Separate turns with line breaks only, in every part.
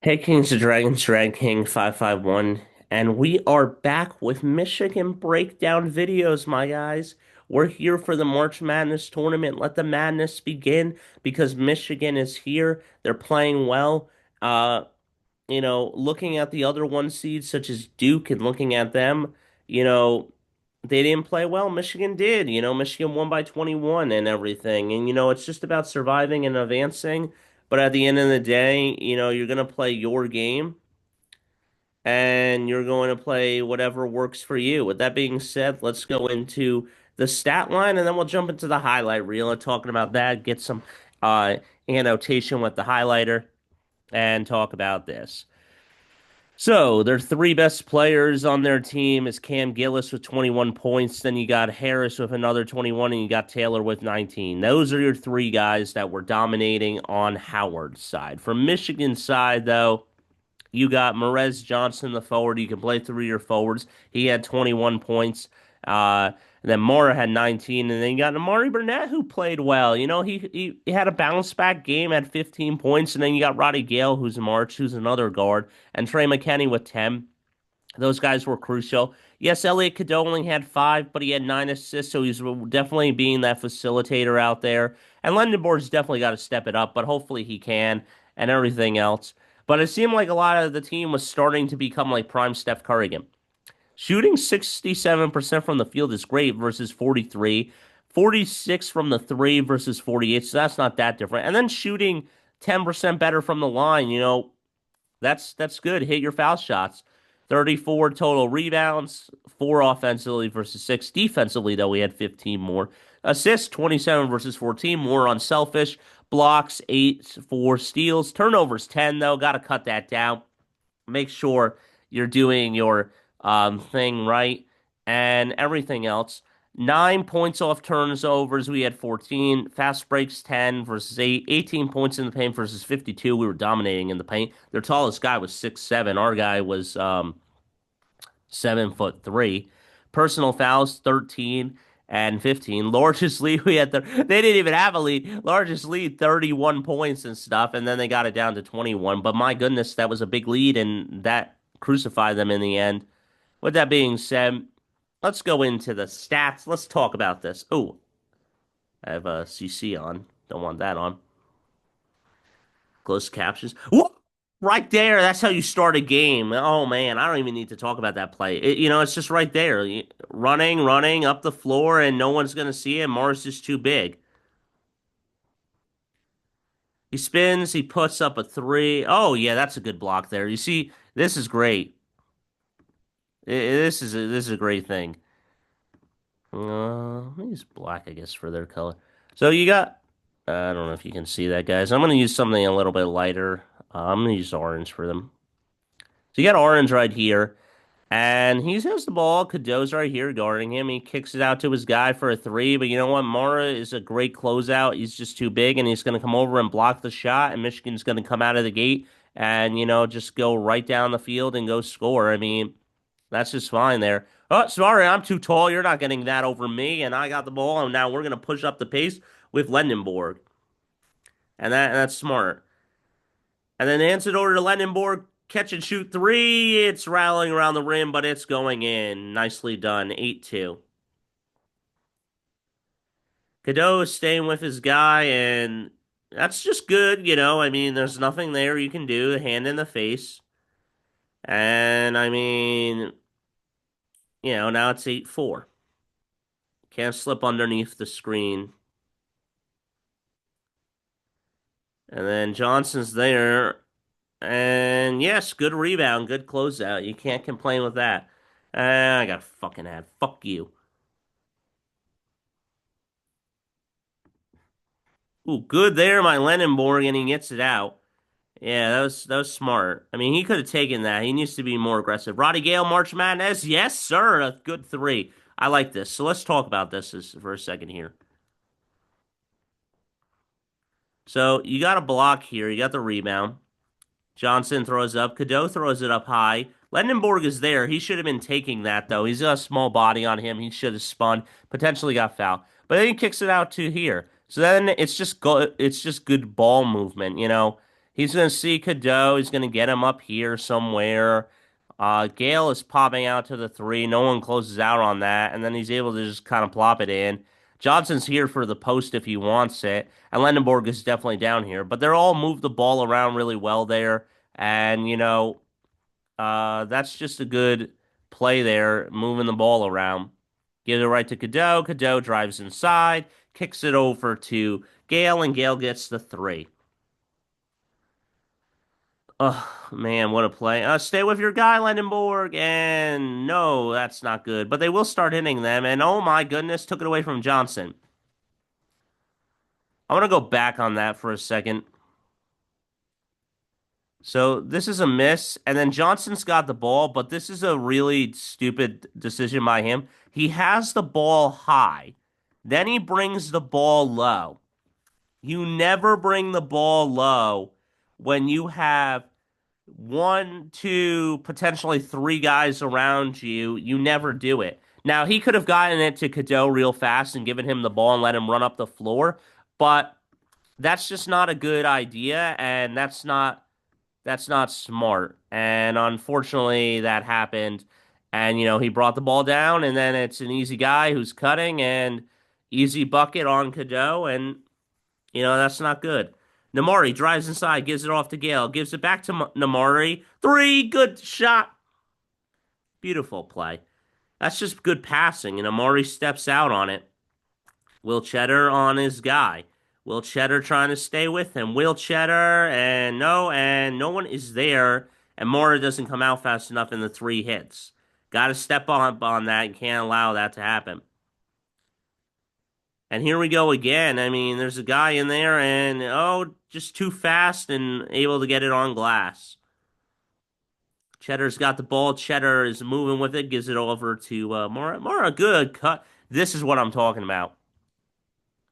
Hey Kings of Dragons, Drag King 551, and we are back with Michigan breakdown videos, my guys. We're here for the March Madness tournament. Let the madness begin because Michigan is here. They're playing well. Uh, looking at the other one seeds such as Duke and looking at them, you know, they didn't play well. Michigan did. Michigan won by 21 and everything. And it's just about surviving and advancing. But at the end of the day, you're going to play your game and you're going to play whatever works for you. With that being said, let's go into the stat line and then we'll jump into the highlight reel and talking about that, get some uh annotation with the highlighter and talk about this. So their three best players on their team is Cam Gillis with 21 points. Then you got Harris with another 21, and you got Taylor with 19. Those are your three guys that were dominating on Howard's side. From Michigan's side, though, you got Merez Johnson, the forward. You can play through your forwards. He had 21 points. And then Mora had 19. And then you got Amari Burnett, who played well. He had a bounce back game at 15 points. And then you got Roddy Gale, who's March, who's another guard, and Trey McKenney with 10. Those guys were crucial. Yes, Elliot Cadeau only had five, but he had 9 assists, so he's definitely being that facilitator out there. And Lendenborg's definitely got to step it up, but hopefully he can and everything else. But it seemed like a lot of the team was starting to become like prime Steph Curry again. Shooting 67% from the field is great versus 43, 46 from the three versus 48, so that's not that different. And then shooting 10% better from the line, that's good. Hit your foul shots. 34 total rebounds, four offensively versus six. Defensively, though, we had 15 more. Assists, 27 versus 14, more unselfish. Blocks, 8 for steals. Turnovers, 10, though. Got to cut that down. Make sure you're doing your thing right and everything else. 9 points off turnovers. We had 14. Fast breaks 10 versus 8. 18 points in the paint versus 52. We were dominating in the paint. Their tallest guy was 6'7". Our guy was 7'3". Personal fouls 13 and 15. Largest lead we had. They didn't even have a lead. Largest lead 31 points and stuff, and then they got it down to 21. But my goodness, that was a big lead, and that crucified them in the end. With that being said, let's go into the stats. Let's talk about this. Oh, I have a CC on. Don't want that on. Closed captions. Whoa! Right there. That's how you start a game. Oh man, I don't even need to talk about that play. It's just right there. Running up the floor, and no one's gonna see it. Mars just too big. He spins. He puts up a three. Oh yeah, that's a good block there. You see, this is great. This is a great thing. Let me use black, I guess, for their color. So you got. I don't know if you can see that, guys. I'm gonna use something a little bit lighter. I'm gonna use orange for them. So you got orange right here. And he has the ball. Cadeau's right here guarding him. He kicks it out to his guy for a three. But you know what? Mara is a great closeout. He's just too big, and he's going to come over and block the shot. And Michigan's going to come out of the gate and, just go right down the field and go score. I mean, that's just fine there. Oh, sorry, I'm too tall. You're not getting that over me. And I got the ball. And now we're going to push up the pace with Lendenborg. And that's smart. And then hands it over to Lendenborg. Catch and shoot three. It's rattling around the rim, but it's going in. Nicely done. 8-2. Cadeau is staying with his guy, and that's just good. I mean, there's nothing there you can do. Hand in the face. And I mean, now it's 8-4. Can't slip underneath the screen. And then Johnson's there. And yes, good rebound, good closeout. You can't complain with that. I got a fucking ad. Fuck you. Ooh, good there, my Lenonborg, and he gets it out. Yeah, that was smart. I mean, he could have taken that. He needs to be more aggressive. Roddy Gale, March Madness, yes, sir. A good three. I like this. So let's talk about this for a second here. So you got a block here. You got the rebound. Johnson throws up. Cadeau throws it up high. Lendenborg is there. He should have been taking that though. He's got a small body on him. He should have spun. Potentially got fouled. But then he kicks it out to here. So then it's just good ball movement. He's going to see Cadeau. He's going to get him up here somewhere. Gale is popping out to the three. No one closes out on that. And then he's able to just kind of plop it in. Johnson's here for the post if he wants it. And Lendenborg is definitely down here. But they're all moved the ball around really well there. And, that's just a good play there, moving the ball around. Gives it right to Cadeau. Cadeau drives inside, kicks it over to Gale, and Gale gets the three. Oh man, what a play. Stay with your guy, Lendenborg. And no, that's not good. But they will start hitting them. And oh my goodness, took it away from Johnson. I want to go back on that for a second. So this is a miss. And then Johnson's got the ball, but this is a really stupid decision by him. He has the ball high. Then he brings the ball low. You never bring the ball low when you have one, two, potentially three guys around you. You never do it. Now, he could have gotten it to Cadeau real fast and given him the ball and let him run up the floor, but that's just not a good idea, and that's not smart. And unfortunately, that happened. And, he brought the ball down, and then it's an easy guy who's cutting and easy bucket on Cadeau, and that's not good. Namari drives inside, gives it off to Gale, gives it back to Namari. Three, good shot. Beautiful play. That's just good passing, and Amari steps out on it. Will Cheddar on his guy. Will Cheddar trying to stay with him. Will Cheddar, and no one is there, and Mora doesn't come out fast enough in the three hits. Got to step on that and can't allow that to happen. And here we go again. I mean, there's a guy in there and, just too fast and able to get it on glass. Cheddar's got the ball. Cheddar is moving with it, gives it over to Mora. Mora, good cut. This is what I'm talking about.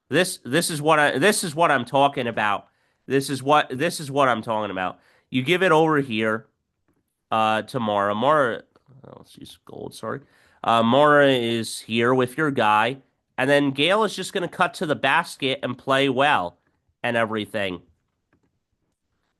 This is what I'm talking about. This is what I'm talking about. You give it over here to Mora. Mora, let's use gold, sorry. Mora is here with your guy. And then Gale is just going to cut to the basket and play well and everything.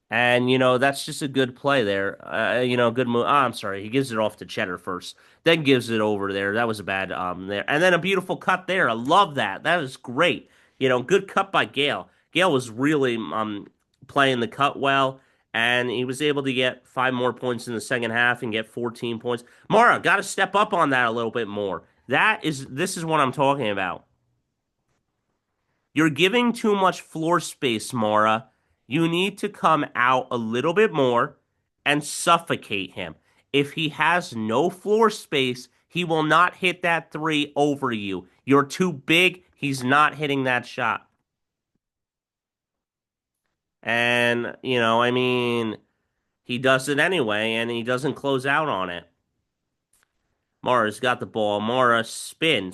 And, that's just a good play there. Good move. Oh, I'm sorry. He gives it off to Cheddar first, then gives it over there. That was a bad there. And then a beautiful cut there. I love that. That is great. Good cut by Gale. Gale was really playing the cut well, and he was able to get 5 more points in the second half and get 14 points. Mara, got to step up on that a little bit more. This is what I'm talking about. You're giving too much floor space, Mara. You need to come out a little bit more and suffocate him. If he has no floor space, he will not hit that three over you. You're too big. He's not hitting that shot. And, I mean, he does it anyway, and he doesn't close out on it. Mara's got the ball. Mara, spin,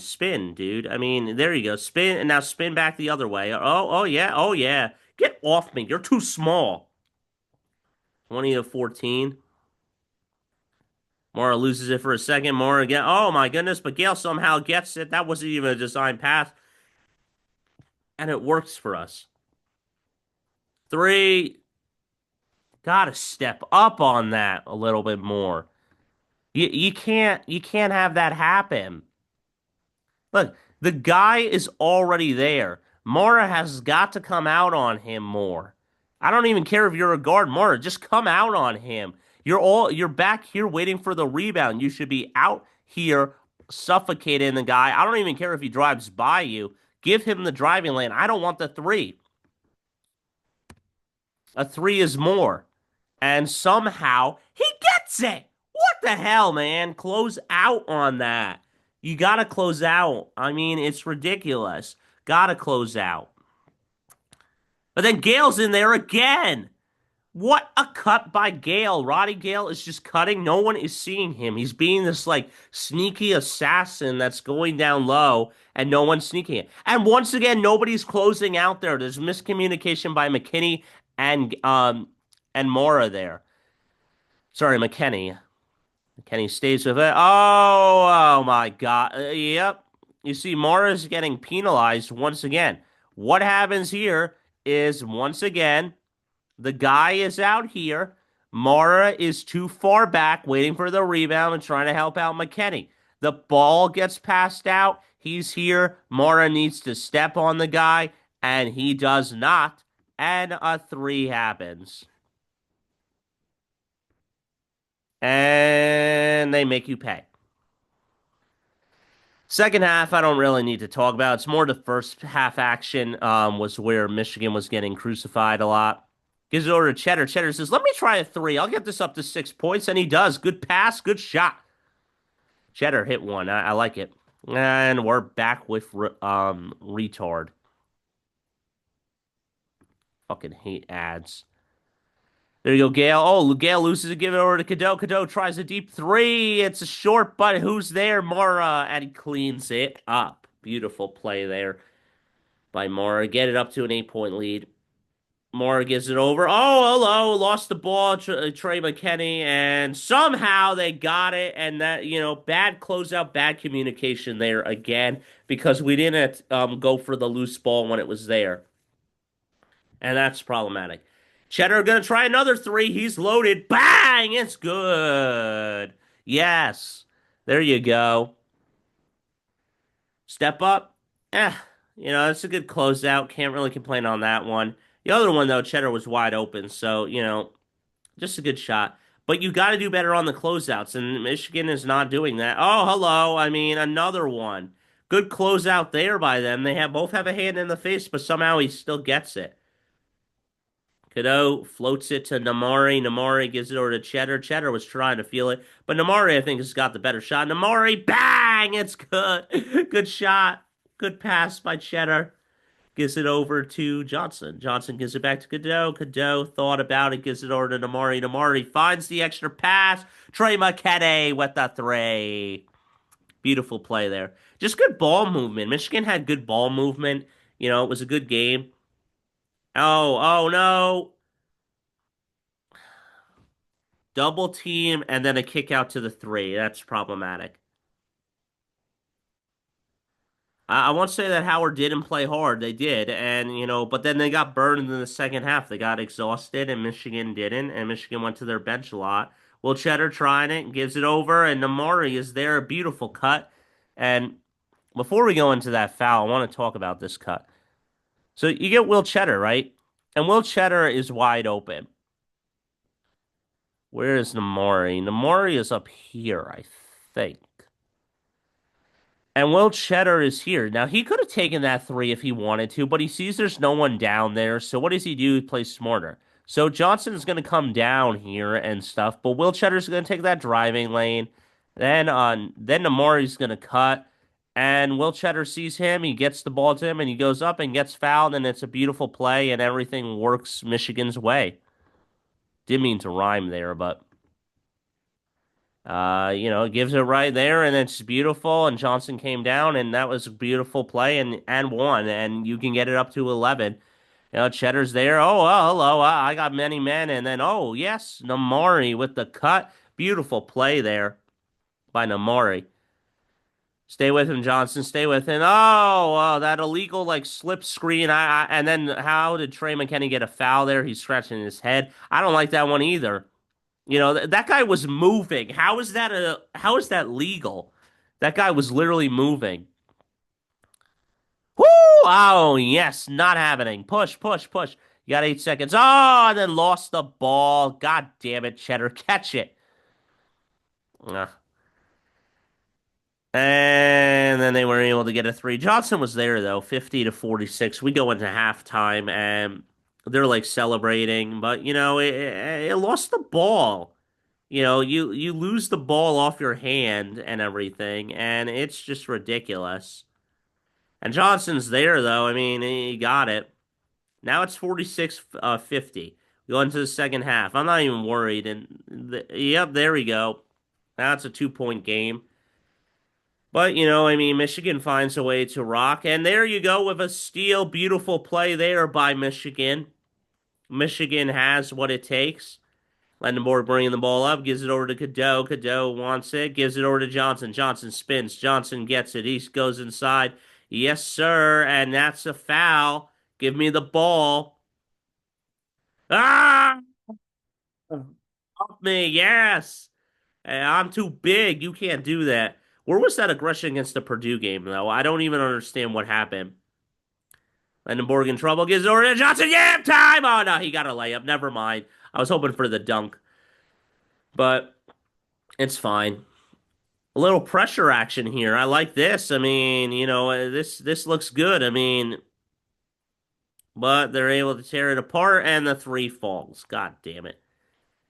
dude. I mean, there you go. Spin, and now spin back the other way. Oh, yeah, oh, yeah. Get off me. You're too small. 20 to 14. Mara loses it for a second. Mara again. Oh, my goodness. But Gale somehow gets it. That wasn't even a design pass. And it works for us. Three. Gotta step up on that a little bit more. You can't have that happen. Look, the guy is already there. Mora has got to come out on him more. I don't even care if you're a guard, Mora. Just come out on him. You're back here waiting for the rebound. You should be out here suffocating the guy. I don't even care if he drives by you. Give him the driving lane. I don't want the three. A three is more. And somehow he gets it. What the hell, man? Close out on that. You got to close out. I mean, it's ridiculous. Got to close out. But then Gale's in there again. What a cut by Gale. Roddy Gale is just cutting. No one is seeing him. He's being this like sneaky assassin that's going down low and no one's sneaking it. And once again, nobody's closing out there. There's miscommunication by McKinney and Mora there. Sorry, McKinney. McKinney stays with it. Oh my God. Yep. You see, Mora's getting penalized once again. What happens here is once again The guy is out here. Mara is too far back, waiting for the rebound and trying to help out McKenny. The ball gets passed out. He's here. Mara needs to step on the guy, and he does not. And a three happens. And they make you pay. Second half, I don't really need to talk about. It's more the first half action was where Michigan was getting crucified a lot. Gives it over to Cheddar. Cheddar says, "Let me try a three. I'll get this up to 6 points." And he does. Good pass, good shot. Cheddar hit one. I like it. And we're back with retard. Fucking hate ads. There you go, Gale. Oh, Gale loses it. Give it over to Cadeau. Cadeau tries a deep three. It's a short, but who's there? Mara. And he cleans it up. Beautiful play there by Mara. Get it up to an 8 point lead. Mara gives it over. Oh, hello. Lost the ball. Trey McKenney. And somehow they got it. And that, bad closeout, bad communication there again because we didn't go for the loose ball when it was there. And that's problematic. Cheddar gonna try another three. He's loaded. Bang! It's good. Yes. There you go. Step up. Eh. It's a good closeout. Can't really complain on that one. The other one, though, Cheddar was wide open. So, just a good shot. But you got to do better on the closeouts. And Michigan is not doing that. Oh, hello. I mean, another one. Good closeout there by them. They both have a hand in the face, but somehow he still gets it. Cadeau floats it to Namari. Namari gives it over to Cheddar. Cheddar was trying to feel it, but Namari, I think, has got the better shot. Namari, bang! It's good. Good shot. Good pass by Cheddar. Gives it over to Johnson. Johnson gives it back to Cadeau. Cadeau thought about it, gives it over to Namari. Namari finds the extra pass. Trey McKenny with the three. Beautiful play there. Just good ball movement. Michigan had good ball movement. It was a good game. Oh no. Double team and then a kick out to the three. That's problematic. I won't say that Howard didn't play hard. They did. And, but then they got burned in the second half. They got exhausted and Michigan didn't. And Michigan went to their bench a lot. Will Cheddar trying it, gives it over. And Namari is there. A beautiful cut. And before we go into that foul, I want to talk about this cut. So you get Will Cheddar, right? And Will Cheddar is wide open. Where is Namori? Namori is up here, I think. And Will Cheddar is here. Now, he could have taken that three if he wanted to, but he sees there's no one down there. So what does he do? He plays smarter. So Johnson is going to come down here and stuff, but Will Cheddar's going to take that driving lane. Then Namori's going to cut. And Will Cheddar sees him. He gets the ball to him, and he goes up and gets fouled, and it's a beautiful play, and everything works Michigan's way. Didn't mean to rhyme there, but it gives it right there, and it's beautiful. And Johnson came down, and that was a beautiful play, and won. And you can get it up to 11. Cheddar's there. Oh, well, hello. I got many men, and then yes, Namari with the cut. Beautiful play there by Namari. Stay with him, Johnson. Stay with him. Oh, that illegal slip screen. And then how did Trey McKenney get a foul there? He's scratching his head. I don't like that one either. That guy was moving. How is that legal? That guy was literally moving. Woo! Oh, yes, not happening. Push, push, push. You got 8 seconds. Oh, and then lost the ball. God damn it, Cheddar. Catch it. Ugh. And then they were able to get a three. Johnson was there though, 50-46. We go into halftime and they're celebrating, but it lost the ball. You lose the ball off your hand and everything, and it's just ridiculous. And Johnson's there though. I mean, he got it. Now it's 46 50. We go into the second half. I'm not even worried. And yep, there we go. Now it's a 2 point game. But, I mean, Michigan finds a way to rock. And there you go with a steal. Beautiful play there by Michigan. Michigan has what it takes. Lendenborg bringing the ball up, gives it over to Cadeau. Cadeau wants it, gives it over to Johnson. Johnson spins. Johnson gets it. He goes inside. Yes, sir. And that's a foul. Give me the ball. Ah! Off me, yes. Hey, I'm too big. You can't do that. Where was that aggression against the Purdue game, though? I don't even understand what happened. Lendenborg in trouble. Gives it over to Johnson. Yeah, time! Oh, no, he got a layup. Never mind. I was hoping for the dunk, but it's fine. A little pressure action here. I like this. I mean, this looks good. I mean, but they're able to tear it apart, and the three falls. God damn it.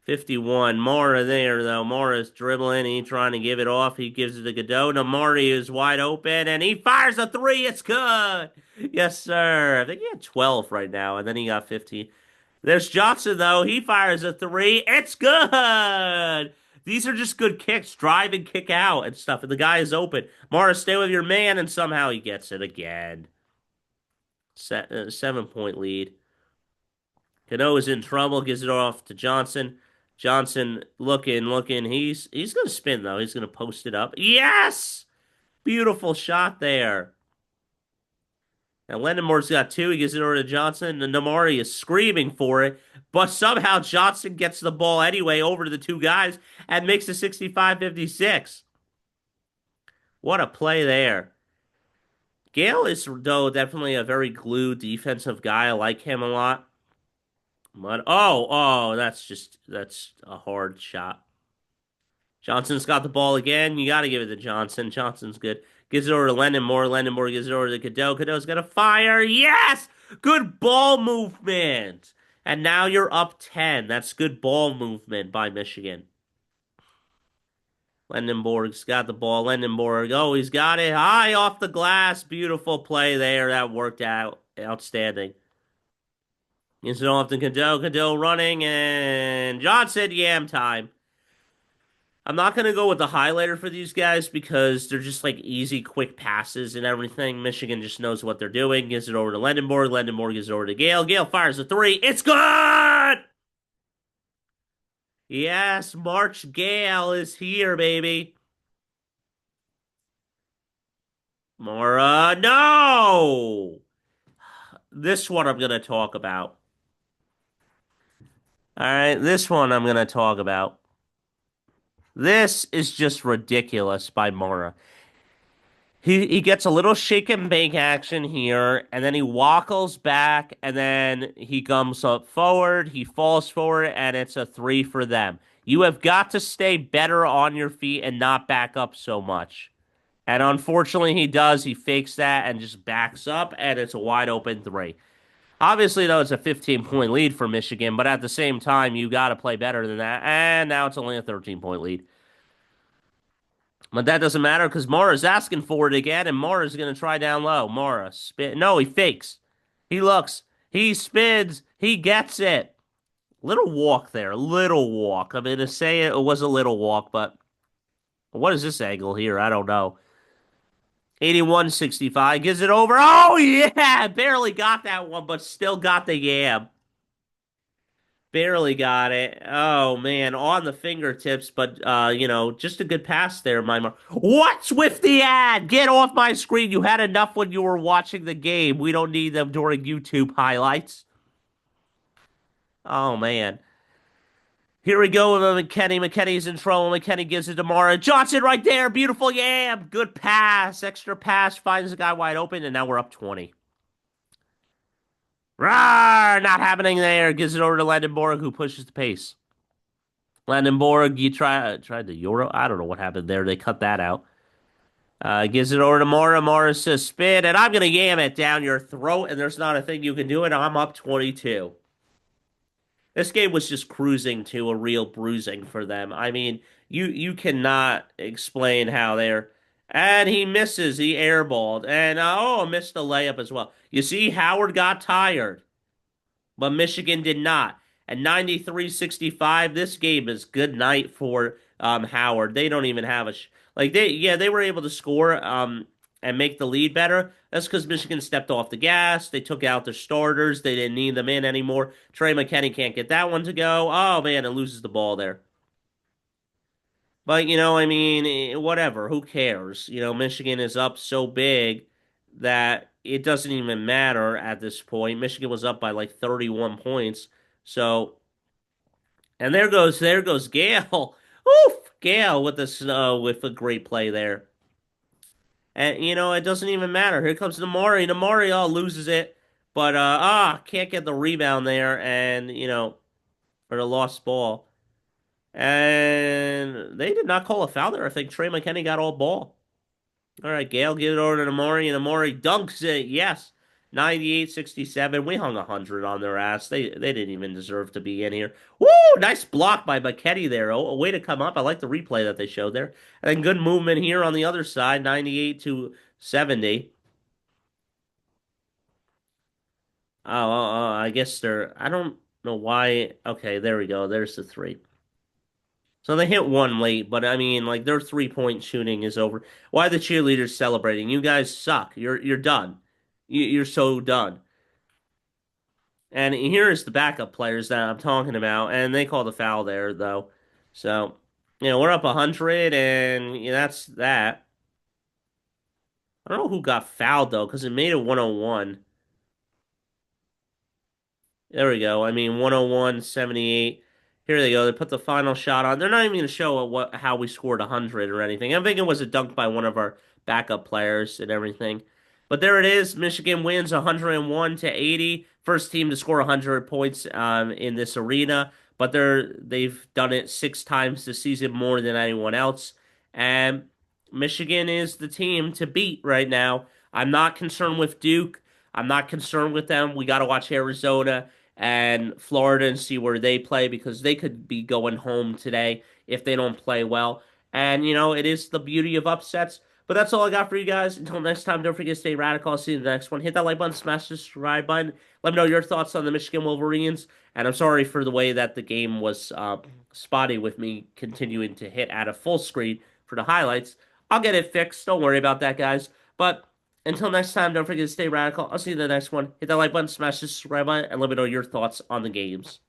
51. Mora there, though. Mora's dribbling. He trying to give it off. He gives it to Godot. Namari is wide open, and he fires a three. It's good. Yes, sir. I think he had 12 right now, and then he got 15. There's Johnson, though. He fires a three. It's good. These are just good kicks. Drive and kick out and stuff, and the guy is open. Mara, stay with your man, and somehow he gets it again. 7 point lead. Cano is in trouble, gives it off to Johnson. Johnson looking. He's gonna spin though. He's gonna post it up. Yes! Beautiful shot there. Now Lendemore's got two. He gives it over to Johnson. And Namari is screaming for it. But somehow Johnson gets the ball anyway over to the two guys and makes it 65-56. What a play there. Gale is, though, definitely a very glued defensive guy. I like him a lot. But that's a hard shot. Johnson's got the ball again. You got to give it to Johnson. Johnson's good. Gives it over to Lendenmore. Lendenmore gives it over to Cadeau. Cadeau's got to fire. Yes! Good ball movement. And now you're up 10. That's good ball movement by Michigan. Lendenborg's got the ball. Lendenborg. Oh, he's got it high off the glass. Beautiful play there. That worked out. Outstanding. Gives it off to Cadeau. Cadeau running. And Johnson. Yam time. I'm not going to go with the highlighter for these guys because they're just like easy, quick passes and everything. Michigan just knows what they're doing. Gives it over to Lendenborg. Lendenborg gives it over to Gale. Gale fires a three. It's good! Yes, March Gale is here, baby. Mora, no! This one I'm going to talk about. All right, this one I'm going to talk about. This is just ridiculous by Mora. He gets a little shake and bake action here, and then he wackles back, and then he comes up forward, he falls forward, and it's a three for them. You have got to stay better on your feet and not back up so much. And unfortunately, he does. He fakes that and just backs up, and it's a wide open three. Obviously, though, it's a 15-point lead for Michigan, but at the same time, you got to play better than that. And now it's only a 13-point lead. But that doesn't matter because Mara's asking for it again, and Mara's going to try down low. Mara spin. No, he fakes. He looks. He spins. He gets it. Little walk there. Little walk. I mean, to say it was a little walk, but what is this angle here? I don't know. 81-65. Gives it over. Oh, yeah. Barely got that one, but still got the yam. Barely got it. Oh man, on the fingertips, but just a good pass there, Mimar. What's with the ad? Get off my screen. You had enough when you were watching the game. We don't need them during YouTube highlights. Oh man. Here we go with McKenny. McKenny's in trouble. McKenny gives it to Mara. Johnson right there. Beautiful yam. Good pass. Extra pass. Finds the guy wide open, and now we're up 20. Rawr! Not happening there. Gives it over to Landenborg, who pushes the pace. Landenborg, you tried the Euro. I don't know what happened there. They cut that out. Gives it over to Mora. Mora says spin, and I'm gonna yam it down your throat, and there's not a thing you can do it. I'm up 22. This game was just cruising to a real bruising for them. I mean, you cannot explain how they're. And he misses. He airballed, and missed the layup as well. You see, Howard got tired, but Michigan did not. And 93-65, this game is good night for Howard. They don't even have they were able to score and make the lead better. That's because Michigan stepped off the gas. They took out their starters. They didn't need them in anymore. Trey McKenney can't get that one to go. Oh man, it loses the ball there. But I mean, whatever. Who cares? Michigan is up so big that it doesn't even matter at this point. Michigan was up by like 31 points. So, and there goes Gale. Oof, Gale with with a great play there. And it doesn't even matter. Here comes Namori. Namori all loses it, but can't get the rebound there, and for the lost ball. And they did not call a foul there. I think Trey McKinney got all ball. All right, Gale, give it over to Namori, and Namori dunks it. Yes. 98-67. We hung 100 on their ass. They didn't even deserve to be in here. Woo! Nice block by McKetty there. Oh, a way to come up. I like the replay that they showed there. And then good movement here on the other side, 98 to 70. I guess I don't know why. Okay, there we go. There's the three. So they hit one late, but I mean, like their 3-point shooting is over. Why are the cheerleaders celebrating? You guys suck. You're done. You're so done. And here's the backup players that I'm talking about, and they called a foul there though. So, we're up 100, and that's that. I don't know who got fouled though, because it made it 101. There we go. I mean, 101-78. Here they go. They put the final shot on. They're not even going to show how we scored 100 or anything. I'm thinking it was a dunk by one of our backup players and everything. But there it is. Michigan wins 101 to 80. First team to score 100 points in this arena. But they've done it 6 times this season, more than anyone else. And Michigan is the team to beat right now. I'm not concerned with Duke. I'm not concerned with them. We got to watch Arizona and Florida and see where they play because they could be going home today if they don't play well. And, it is the beauty of upsets. But that's all I got for you guys. Until next time, don't forget to stay radical. I'll see you in the next one. Hit that like button, smash the subscribe button. Let me know your thoughts on the Michigan Wolverines. And I'm sorry for the way that the game was spotty with me continuing to hit at a full screen for the highlights. I'll get it fixed. Don't worry about that, guys. But until next time, don't forget to stay radical. I'll see you in the next one. Hit that like button, smash the subscribe button, and let me know your thoughts on the games.